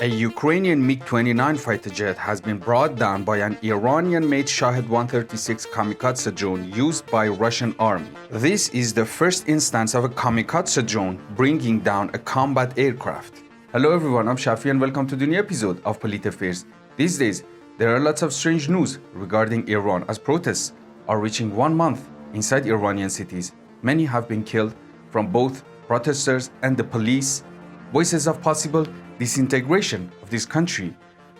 A Ukrainian MiG-29 fighter jet has been brought down by an Iranian-made Shahed-136 kamikaze drone used by Russian army. This is the first instance of a kamikaze drone bringing down a combat aircraft. Hello everyone, I'm Shafi and welcome to the new episode of Polit Affairs. These days, there are lots of strange news regarding Iran as protests are reaching 1 month inside Iranian cities. Many have been killed from both protesters and the police. Voices of possible disintegration of this country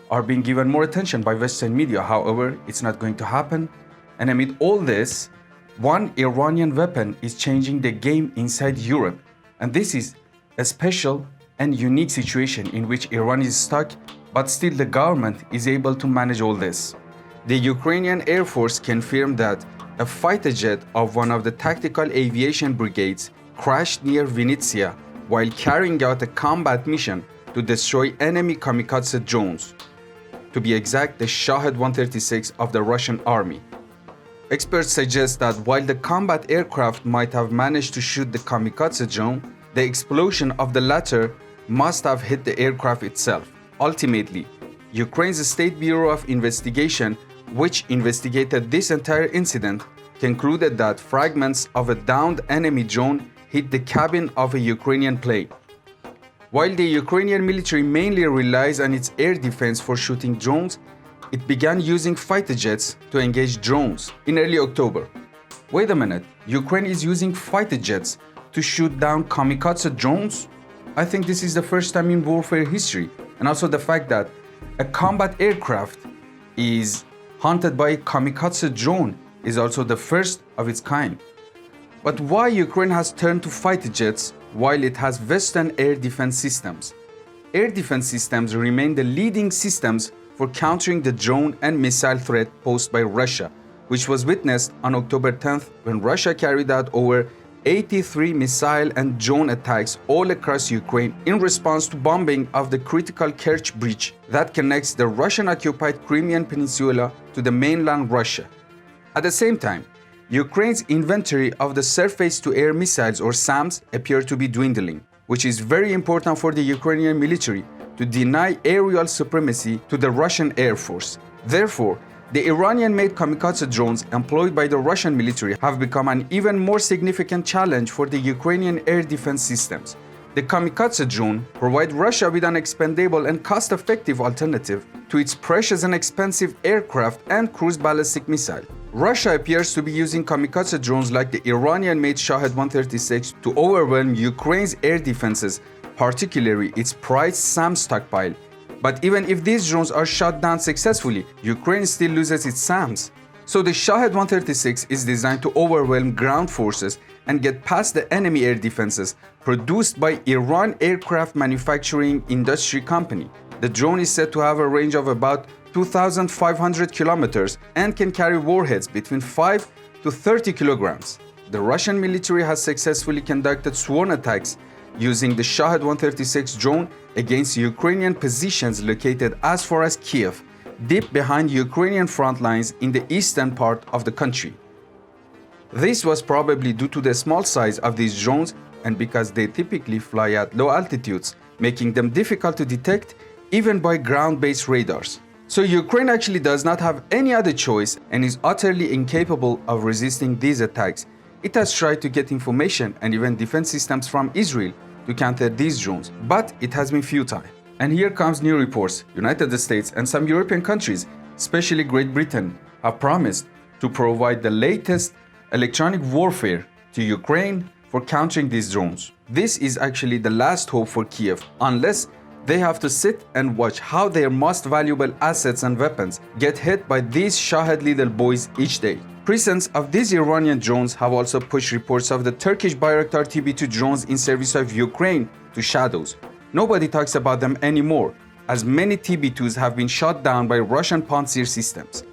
are being given more attention by Western media. However, it's not going to happen. And amid all this, one Iranian weapon is changing the game inside Europe. And this is a special and unique situation in which Iran is stuck, but still the government is able to manage all this. The Ukrainian Air Force confirmed that a fighter jet of one of the tactical aviation brigades crashed near Vinnytsia while carrying out a combat mission to destroy enemy kamikaze drones. To be exact, the Shahed-136 of the Russian army. Experts suggest that while the combat aircraft might have managed to shoot the kamikaze drone, the explosion of the latter must have hit the aircraft itself. Ultimately, Ukraine's State Bureau of Investigation, which investigated this entire incident, concluded that fragments of a downed enemy drone hit the cabin of a Ukrainian plane. While the Ukrainian military mainly relies on its air defense for shooting drones, it began using fighter jets to engage drones in early October. Wait a minute, Ukraine is using fighter jets to shoot down kamikaze drones? I think this is the first time in warfare history, and also the fact that a combat aircraft is hunted by a kamikaze drone is also the first of its kind. But why Ukraine has turned to fighter jets while it has Western air defense systems? Air defense systems remain the leading systems for countering the drone and missile threat posed by Russia, which was witnessed on October 10th when Russia carried out over 83 missile and drone attacks all across Ukraine in response to bombing of the critical Kerch Bridge that connects the Russian-occupied Crimean Peninsula to the mainland Russia. At the same time, Ukraine's inventory of the surface-to-air missiles or SAMs appear to be dwindling, which is very important for the Ukrainian military to deny aerial supremacy to the Russian Air Force. Therefore, the Iranian-made kamikaze drones employed by the Russian military have become an even more significant challenge for the Ukrainian air defense systems. The kamikaze drone provides Russia with an expendable and cost-effective alternative to its precious and expensive aircraft and cruise ballistic missile. Russia appears to be using kamikaze drones like the Iranian-made Shahed-136 to overwhelm Ukraine's air defenses, particularly its prized SAM stockpile. But even if these drones are shot down successfully, Ukraine still loses its SAMs. So the Shahed-136 is designed to overwhelm ground forces and get past the enemy air defenses produced by Iran Aircraft Manufacturing Industry Company. The drone is said to have a range of about 2,500 kilometers and can carry warheads between 5 to 30 kilograms. The Russian military has successfully conducted sworn attacks using the Shahed-136 drone against Ukrainian positions located as far as Kiev, deep behind Ukrainian front lines in the eastern part of the country. This was probably due to the small size of these drones and because they typically fly at low altitudes, making them difficult to detect even by ground-based radars. So Ukraine actually does not have any other choice and is utterly incapable of resisting these attacks. It has tried to get information and even defense systems from Israel to counter these drones, but it has been futile. And here comes new reports. United States and some European countries, especially Great Britain, have promised to provide the latest electronic warfare to Ukraine for countering these drones. This is actually the last hope for Kiev, unless they have to sit and watch how their most valuable assets and weapons get hit by these Shahed little boys each day. Presence of these Iranian drones have also pushed reports of the Turkish Bayraktar TB2 drones in service of Ukraine to shadows. Nobody talks about them anymore, as many TB2s have been shot down by Russian Pantsir systems.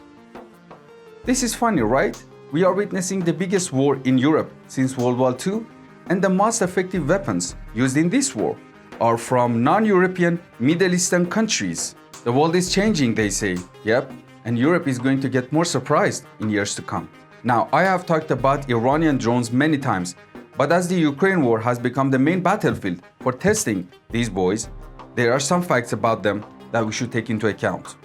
This is funny, right? We are witnessing the biggest war in Europe since World War II, and the most effective weapons used in this war are from non-European Middle Eastern countries. The world is changing, they say. Yep, and Europe is going to get more surprised in years to come. Now, I have talked about Iranian drones many times, but as the Ukraine war has become the main battlefield for testing these boys, there are some facts about them that we should take into account.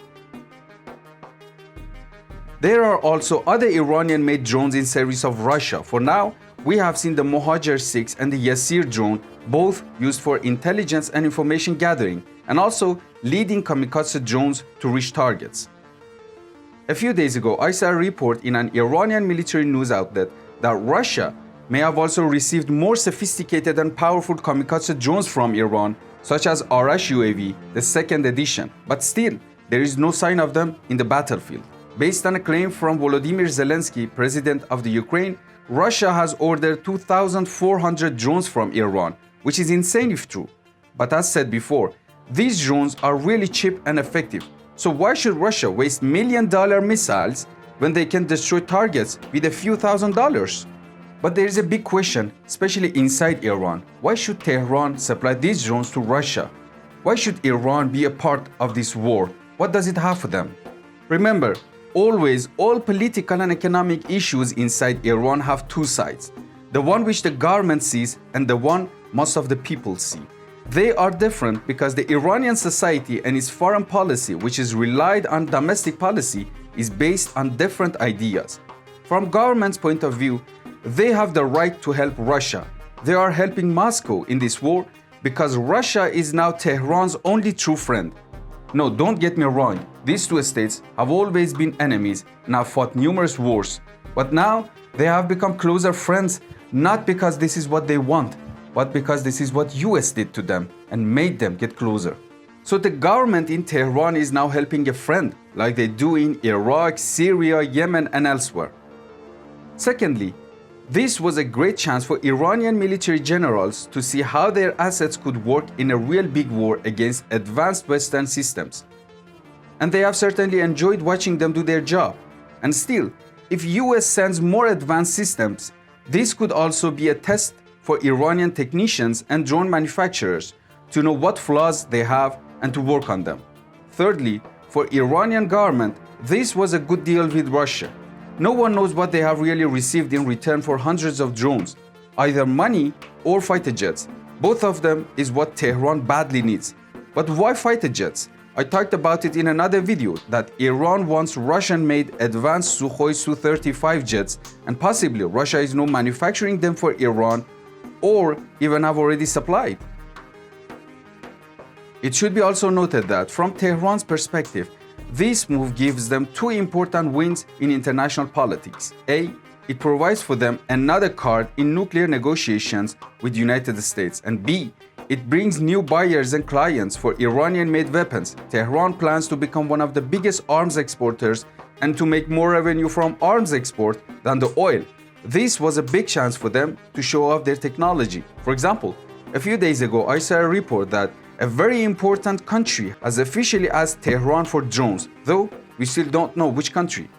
There are also other Iranian-made drones in service of Russia. For now, we have seen the Mohajer 6 and the Yasir drone, both used for intelligence and information gathering, and also leading kamikaze drones to reach targets. A few days ago, I saw a report in an Iranian military news outlet that Russia may have also received more sophisticated and powerful kamikaze drones from Iran, such as Arash UAV, the second edition, but still, there is no sign of them in the battlefield. Based on a claim from Volodymyr Zelensky, president of the Ukraine, Russia has ordered 2,400 drones from Iran, which is insane if true. But as said before, these drones are really cheap and effective. So why should Russia waste million-dollar missiles when they can destroy targets with a few $1,000s? But there is a big question, especially inside Iran. Why should Tehran supply these drones to Russia? Why should Iran be a part of this war? What does it have for them? Remember, always, all political and economic issues inside Iran have two sides. The one which the government sees and the one most of the people see. They are different because the Iranian society and its foreign policy, which is relied on domestic policy, is based on different ideas. From government's point of view, they have the right to help Russia. They are helping Moscow in this war because Russia is now Tehran's only true friend. No, don't get me wrong, these two states have always been enemies and have fought numerous wars. But now they have become closer friends, not because this is what they want, but because this is what US did to them and made them get closer. So the government in Tehran is now helping a friend, like they do in Iraq, Syria, Yemen, and elsewhere. Secondly, this was a great chance for Iranian military generals to see how their assets could work in a real big war against advanced Western systems. And they have certainly enjoyed watching them do their job. And still, if US sends more advanced systems, this could also be a test for Iranian technicians and drone manufacturers to know what flaws they have and to work on them. Thirdly, for Iranian government, this was a good deal with Russia. No one knows what they have really received in return for hundreds of drones, either money or fighter jets. Both of them is what Tehran badly needs. But why fighter jets? I talked about it in another video that Iran wants Russian-made advanced Sukhoi Su-35 jets, and possibly Russia is now manufacturing them for Iran or even have already supplied. It should be also noted that from Tehran's perspective, this move gives them two important wins in international politics. A, it provides for them another card in nuclear negotiations with the United States. And B, it brings new buyers and clients for Iranian-made weapons. Tehran plans to become one of the biggest arms exporters and to make more revenue from arms export than the oil. This was a big chance for them to show off their technology. For example, a few days ago, I saw a report that a very important country has officially asked Tehran for drones, though we still don't know which country.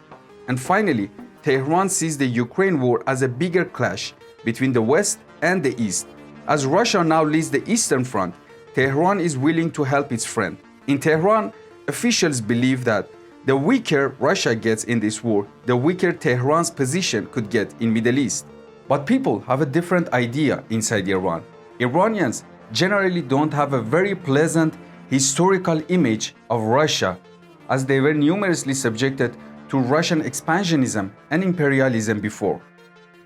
And finally, Tehran sees the Ukraine war as a bigger clash between the West and the East. As Russia now leads the Eastern Front, Tehran is willing to help its friend. In Tehran, officials believe that the weaker Russia gets in this war, the weaker Tehran's position could get in Middle East. But people have a different idea inside Iran. Iranians generally don't have a very pleasant historical image of Russia, as they were numerously subjected to Russian expansionism and imperialism before.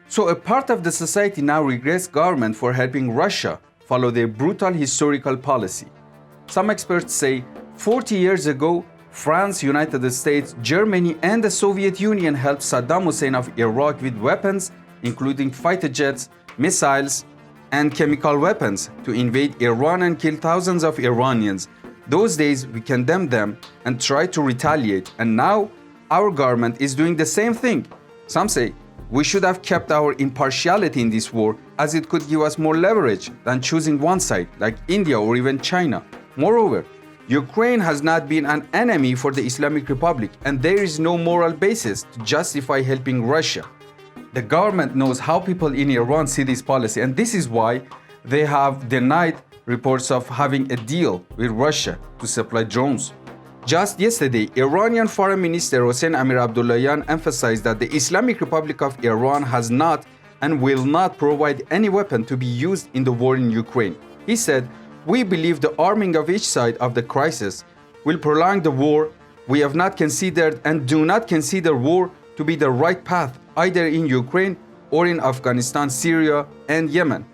So a part of the society now regrets government for helping Russia follow their brutal historical policy. Some experts say 40 years ago, France, United States, Germany, and the Soviet Union helped Saddam Hussein of Iraq with weapons, including fighter jets, missiles, and chemical weapons to invade Iran and kill thousands of Iranians. Those days we condemned them and tried to retaliate, and now our government is doing the same thing. Some say we should have kept our impartiality in this war, as it could give us more leverage than choosing one side like India or even China. Moreover, Ukraine has not been an enemy for the Islamic Republic, and there is no moral basis to justify helping Russia. The government knows how people in Iran see this policy, and this is why they have denied reports of having a deal with Russia to supply drones. Just yesterday, Iranian Foreign Minister Hossein Amir Abdullahian emphasized that the Islamic Republic of Iran has not and will not provide any weapon to be used in the war in Ukraine. He said, We believe the arming of each side of the crisis will prolong the war. We have not considered and do not consider war to be the right path either in Ukraine or in Afghanistan, Syria, and Yemen.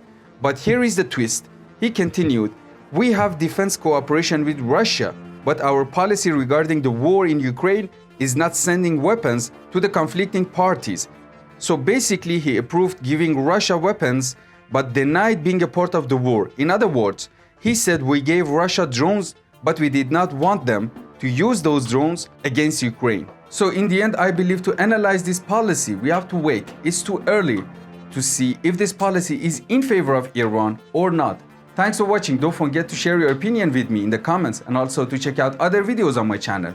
But here is the twist. He continued, we have defense cooperation with Russia, but our policy regarding the war in Ukraine is not sending weapons to the conflicting parties. So basically, he approved giving Russia weapons, but denied being a part of the war. In other words, he said we gave Russia drones, but we did not want them to use those drones against Ukraine. So in the end, I believe to analyze this policy, we have to wait. It's too early to see if this policy is in favor of Iran or not. Thanks for watching. Don't forget to share your opinion with me in the comments and also to check out other videos on my channel.